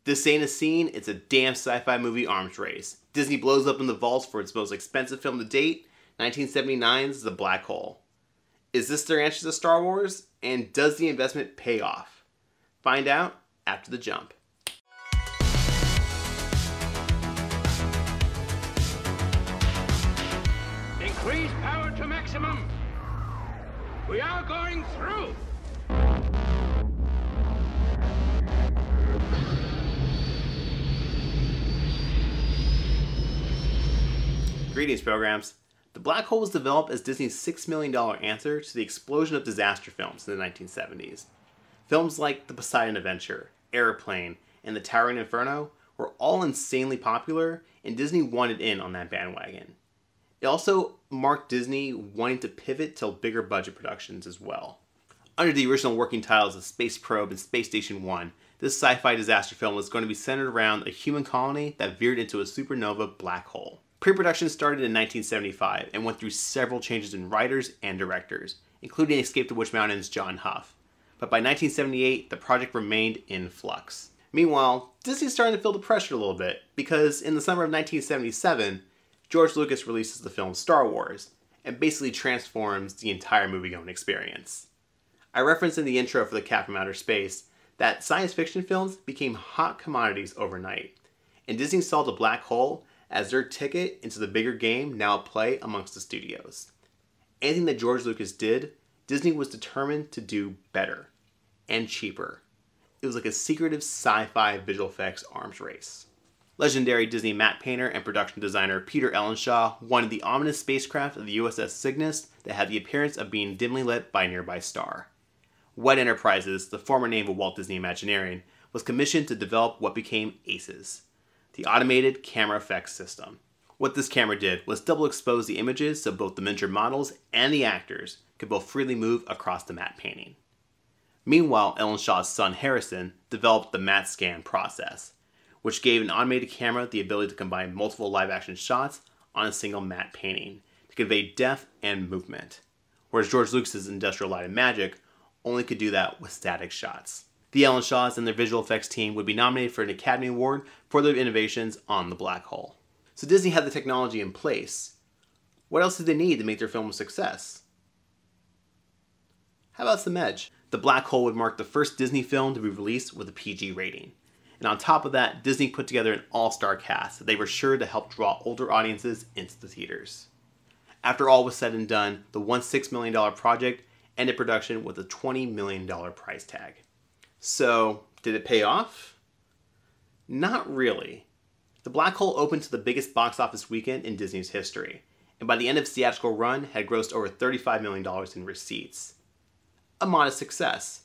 This ain't a scene, it's a damn sci-fi movie arms race. Disney blows up in the vaults for its most expensive film to date, 1979's The Black Hole. Is this their answer to Star Wars? And does the investment pay off? Find out after the jump. Increase power to maximum. We are going through. Greetings, programs. The Black Hole was developed as Disney's $6 million answer to the explosion of disaster films in the 1970s. Films like The Poseidon Adventure, Airplane, and The Towering Inferno were all insanely popular, and Disney wanted in on that bandwagon. It also marked Disney wanting to pivot to bigger budget productions as well. Under the original working titles of Space Probe and Space Station 1, this sci-fi disaster film was going to be centered around a human colony that veered into a supernova black hole. Pre-production started in 1975 and went through several changes in writers and directors, including Escape to Witch Mountain's John Huff. But by 1978, the project remained in flux. Meanwhile, Disney's starting to feel the pressure a little bit, because in the summer of 1977, George Lucas releases the film Star Wars, and basically transforms the entire movie-going experience. I referenced in the intro for the Cat from Outer Space that science fiction films became hot commodities overnight, and Disney saw The Black Hole as their ticket into the bigger game now at play amongst the studios. Anything that George Lucas did, Disney was determined to do better and cheaper. It was like a secretive sci-fi visual effects arms race. Legendary Disney matte painter and production designer Peter Ellenshaw wanted the ominous spacecraft of the USS Cygnus that had the appearance of being dimly lit by a nearby star. Wet Enterprises, the former name of Walt Disney Imagineering, was commissioned to develop what became ACES, the automated camera effects system. What this camera did was double expose the images so both the miniature models and the actors could both freely move across the matte painting. Meanwhile, Ellenshaw's son Harrison developed the matte scan process, which gave an automated camera the ability to combine multiple live-action shots on a single matte painting to convey depth and movement, whereas George Lucas's Industrial Light and Magic only could do that with static shots. The Ellenshaws and their visual effects team would be nominated for an Academy Award for their innovations on The Black Hole. So Disney had the technology in place. What else did they need to make their film a success? How about some edge? The Black Hole would mark the first Disney film to be released with a PG rating. And on top of that, Disney put together an all-star cast that they were sure to help draw older audiences into the theaters. After all was said and done, the $16 million project ended production with a $20 million price tag. So, did it pay off? Not really. The Black Hole opened to the biggest box office weekend in Disney's history, and by the end of its theatrical run had grossed over $35 million in receipts. A modest success,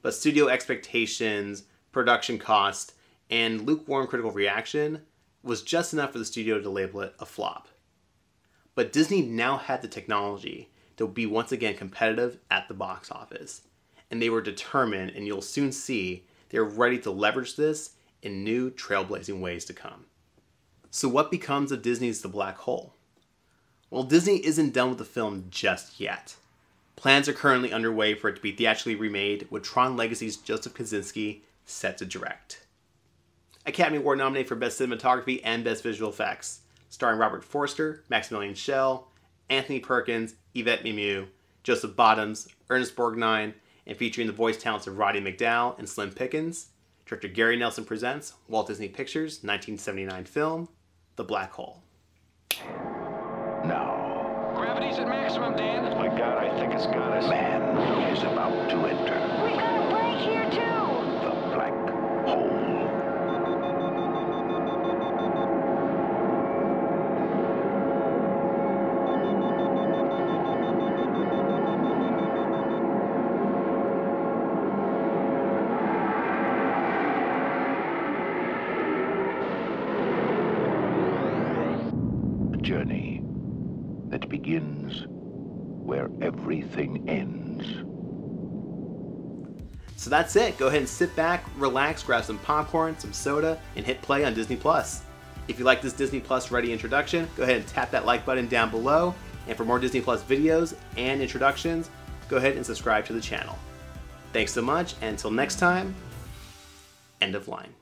but studio expectations, production cost, and lukewarm critical reaction was just enough for the studio to label it a flop. But Disney now had the technology to be once again competitive at the box office, and they were determined, and you'll soon see, they're ready to leverage this in new trailblazing ways to come. So what becomes of Disney's The Black Hole? Well, Disney isn't done with the film just yet. Plans are currently underway for it to be theatrically remade, with TRON Legacy's Joseph Kosinski set to direct. Academy Award nominated for Best Cinematography and Best Visual Effects, starring Robert Forster, Maximilian, Anthony Perkins, Yvette Mimieux, Joseph Bottoms, Ernest Brognine, and featuring the voice talents of Roddy McDowell and Slim Pickins. Director Gary Nelson presents Walt Disney Pictures' 1979 film, The Black Hole. Now. Gravity's at maximum, Dan. My God, I think it's got us. Man is about to enter. We've got a break here, too. The Black Hole. Journey that begins where everything ends. So that's it. Go ahead and sit back, relax, grab some popcorn, some soda, and hit play on Disney+. If you like this Disney Plus Ready introduction, go ahead and tap that like button down below. And for more Disney Plus videos and introductions, go ahead and subscribe to the channel. Thanks so much, and until next time, end of line.